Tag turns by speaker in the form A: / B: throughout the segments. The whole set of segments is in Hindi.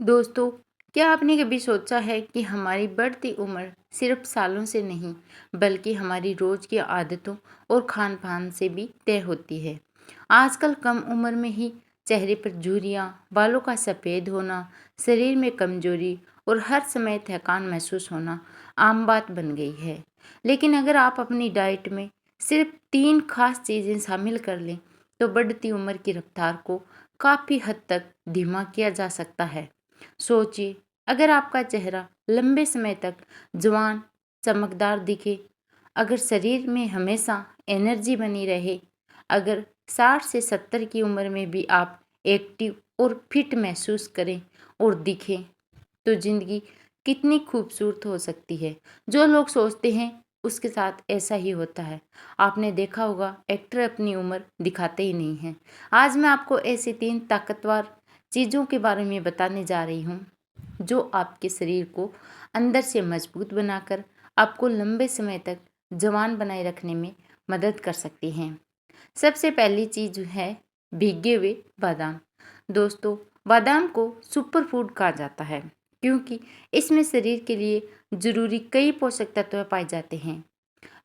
A: दोस्तों, क्या आपने कभी सोचा है कि हमारी बढ़ती उम्र सिर्फ सालों से नहीं, बल्कि हमारी रोज की आदतों और खान-पान से भी तय होती है। आजकल कम उम्र में ही चेहरे पर झुर्रियाँ, बालों का सफ़ेद होना, शरीर में कमजोरी और हर समय थकान महसूस होना आम बात बन गई है। लेकिन अगर आप अपनी डाइट में सिर्फ 3 खास चीज़ें शामिल कर लें, तो बढ़ती उम्र की रफ्तार को काफ़ी हद तक धीमा किया जा सकता है। सोचिए, अगर आपका चेहरा लंबे समय तक जवान, चमकदार दिखे, अगर शरीर में हमेशा एनर्जी बनी रहे, अगर 60 से 70 की उम्र में भी आप एक्टिव और फिट महसूस करें और दिखें, तो ज़िंदगी कितनी खूबसूरत हो सकती है। जो लोग सोचते हैं, उसके साथ ऐसा ही होता है। आपने देखा होगा, एक्टर अपनी उम्र दिखाते ही नहीं हैं। आज मैं आपको ऐसी 3 ताकतवर चीज़ों के बारे में बताने जा रही हूँ, जो आपके शरीर को अंदर से मजबूत बनाकर आपको लंबे समय तक जवान बनाए रखने में मदद कर सकती हैं। सबसे पहली चीज़ है भीगे हुए बादाम। दोस्तों, बादाम को सुपर फूड कहा जाता है, क्योंकि इसमें शरीर के लिए ज़रूरी कई पोषक तत्व पाए जाते हैं।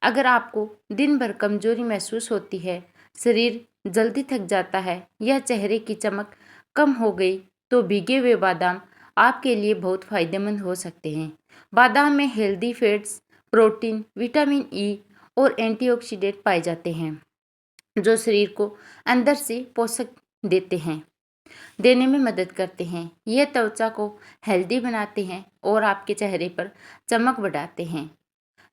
A: अगर आपको दिन भर कमजोरी महसूस होती है, शरीर जल्दी थक जाता है या चेहरे की चमक कम हो गई, तो भीगे हुए बादाम आपके लिए बहुत फायदेमंद हो सकते हैं। बादाम में healthy fats, protein, vitamin E और एंटीऑक्सीडेंट पाए जाते हैं, जो शरीर को अंदर से पोषक देते हैं देने में मदद करते हैं। ये त्वचा को हेल्दी बनाते हैं और आपके चेहरे पर चमक बढ़ाते हैं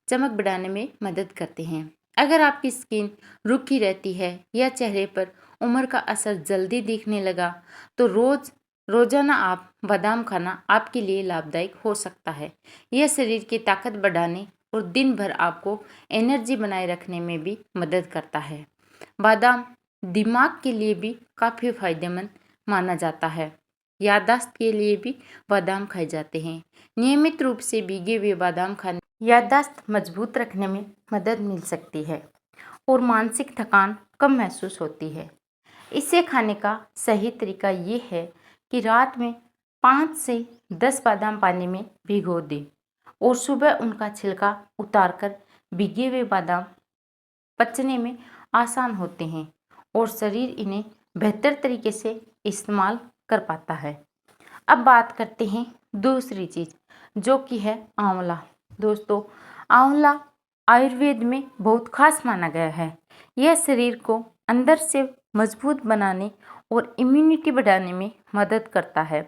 A: चमक बढ़ाने में मदद करते हैं। अगर आपकी स्किन रूखी रहती है या चेहरे पर उम्र का असर जल्दी दिखने लगा, तो रोजाना आप बादाम खाना आपके लिए लाभदायक हो सकता है। यह शरीर की ताकत बढ़ाने और दिन भर आपको एनर्जी बनाए रखने में भी मदद करता है। बादाम दिमाग के लिए भी काफ़ी फायदेमंद माना जाता है। याददाश्त के लिए भी बादाम खाए जाते हैं। नियमित रूप से भीगे हुए बादाम खाने याददाश्त मजबूत रखने में मदद मिल सकती है और मानसिक थकान कम महसूस होती है। इसे खाने का सही तरीका ये है कि रात में 5 से 10 बादाम पानी में भिगो दें और सुबह उनका छिलका उतारकर भीगे हुए बादाम पचने में आसान होते हैं और शरीर इन्हें बेहतर तरीके से इस्तेमाल कर पाता है। अब बात करते हैं दूसरी चीज़, जो कि है आंवला। दोस्तों, आंवला आयुर्वेद में बहुत खास माना गया है। यह शरीर को अंदर से मजबूत बनाने और इम्यूनिटी बढ़ाने में मदद करता है।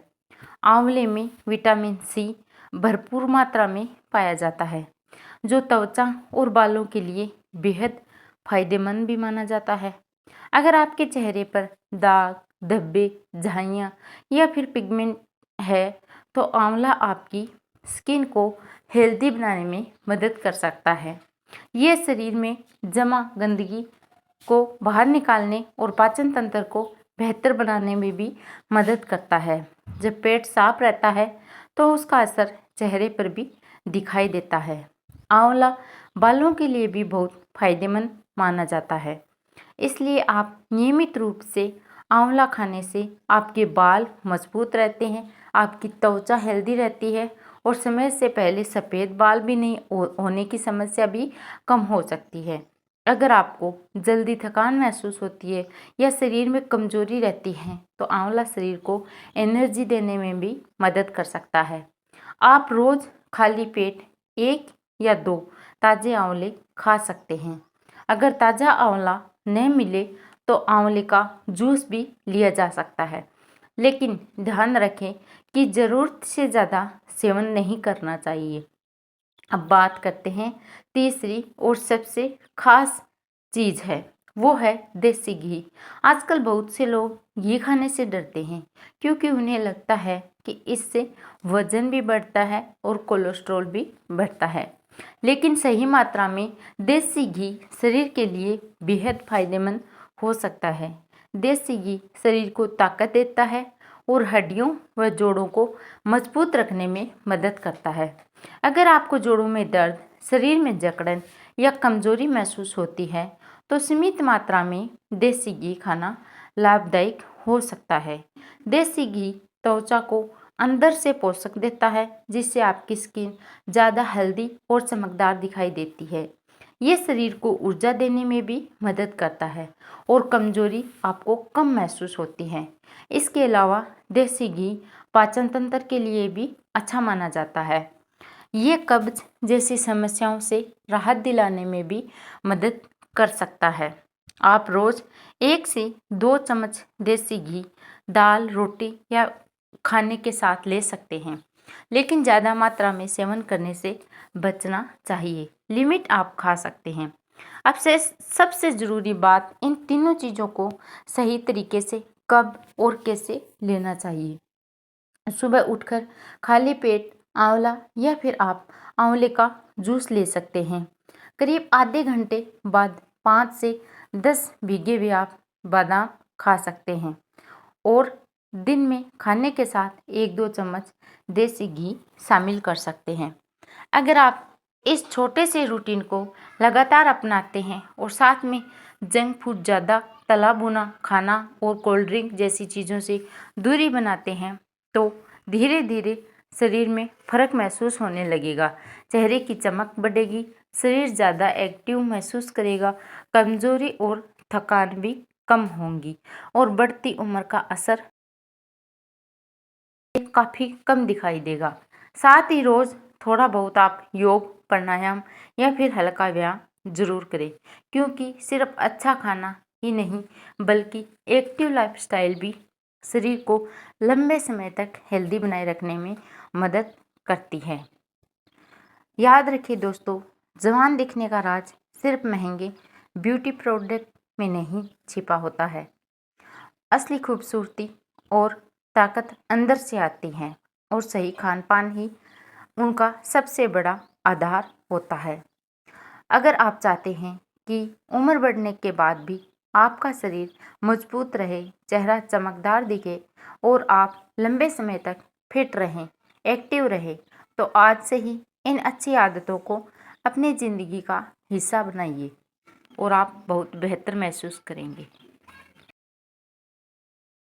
A: आंवले में विटामिन सी भरपूर मात्रा में पाया जाता है, जो त्वचा और बालों के लिए बेहद फायदेमंद भी माना जाता है। अगर आपके चेहरे पर दाग, धब्बे, झाइयाँ या फिर पिगमेंट है, तो आंवला आपकी स्किन को हेल्दी बनाने में मदद कर सकता है। ये शरीर में जमा गंदगी को बाहर निकालने और पाचन तंत्र को बेहतर बनाने में भी मदद करता है। जब पेट साफ रहता है, तो उसका असर चेहरे पर भी दिखाई देता है। आंवला बालों के लिए भी बहुत फायदेमंद माना जाता है, इसलिए आप नियमित रूप से आंवला खाने से आपके बाल मजबूत रहते हैं, आपकी त्वचा हेल्दी रहती है और समय से पहले सफ़ेद बाल भी नहीं होने की समस्या भी कम हो सकती है। अगर आपको जल्दी थकान महसूस होती है या शरीर में कमजोरी रहती है, तो आंवला शरीर को एनर्जी देने में भी मदद कर सकता है। आप रोज़ खाली पेट 1 या 2 ताज़े आंवले खा सकते हैं। अगर ताज़ा आंवला न मिले, तो आंवले का जूस भी लिया जा सकता है, लेकिन ध्यान रखें कि ज़रूरत से ज़्यादा सेवन नहीं करना चाहिए। अब बात करते हैं तीसरी और सबसे खास चीज़ है, वो है देसी घी। आजकल बहुत से लोग घी खाने से डरते हैं, क्योंकि उन्हें लगता है कि इससे वजन भी बढ़ता है और कोलेस्ट्रॉल भी बढ़ता है। लेकिन सही मात्रा में देसी घी शरीर के लिए बेहद फायदेमंद हो सकता है। देसी घी शरीर को ताकत देता है और हड्डियों व जोड़ों को मजबूत रखने में मदद करता है। अगर आपको जोड़ों में दर्द, शरीर में जकड़न या कमजोरी महसूस होती है, तो सीमित मात्रा में देसी घी खाना लाभदायक हो सकता है। देसी घी त्वचा को अंदर से पोषक देता है, जिससे आपकी स्किन ज़्यादा हेल्दी और चमकदार दिखाई देती है। ये शरीर को ऊर्जा देने में भी मदद करता है और कमजोरी आपको कम महसूस होती है। इसके अलावा देसी घी पाचन तंत्र के लिए भी अच्छा माना जाता है। ये कब्ज जैसी समस्याओं से राहत दिलाने में भी मदद कर सकता है। आप रोज 1 से 2 चम्मच देसी घी दाल, रोटी या खाने के साथ ले सकते हैं, लेकिन ज़्यादा मात्रा में सेवन करने से बचना चाहिए। लिमिट आप खा सकते हैं। अब से सबसे ज़रूरी बात, इन तीनों चीज़ों को सही तरीके से कब और कैसे लेना चाहिए। सुबह उठकर खाली पेट आंवला या फिर आप आंवले का जूस ले सकते हैं। करीब आधे घंटे बाद 5 से 10 भीगे हुए आप बादाम खा सकते हैं और दिन में खाने के साथ 1-2 चम्मच देसी घी शामिल कर सकते हैं। अगर आप इस छोटे से रूटीन को लगातार अपनाते हैं और साथ में जंक फूड, ज़्यादा तला भुना खाना और कोल्ड ड्रिंक जैसी चीज़ों से दूरी बनाते हैं, तो धीरे धीरे शरीर में फर्क महसूस होने लगेगा। चेहरे की चमक बढ़ेगी, शरीर ज़्यादा एक्टिव महसूस करेगा, कमजोरी और थकान भी कम होंगी और बढ़ती उम्र का असर काफ़ी कम दिखाई देगा। साथ ही रोज़ थोड़ा बहुत आप योग, प्राणायाम या फिर हल्का व्यायाम जरूर करें, क्योंकि सिर्फ अच्छा खाना ही नहीं बल्कि एक्टिव लाइफस्टाइल भी शरीर को लंबे समय तक हेल्दी बनाए रखने में मदद करती है। याद रखिए दोस्तों, जवान दिखने का राज सिर्फ महंगे ब्यूटी प्रोडक्ट में नहीं छिपा होता है। असली खूबसूरती और ताकत अंदर से आती है और सही खान पान ही उनका सबसे बड़ा आधार होता है। अगर आप चाहते हैं कि उम्र बढ़ने के बाद भी आपका शरीर मजबूत रहे, चेहरा चमकदार दिखे और आप लंबे समय तक फिट रहें, एक्टिव रहें, तो आज से ही इन अच्छी आदतों को अपनी ज़िंदगी का हिस्सा बनाइए और आप बहुत बेहतर महसूस करेंगे।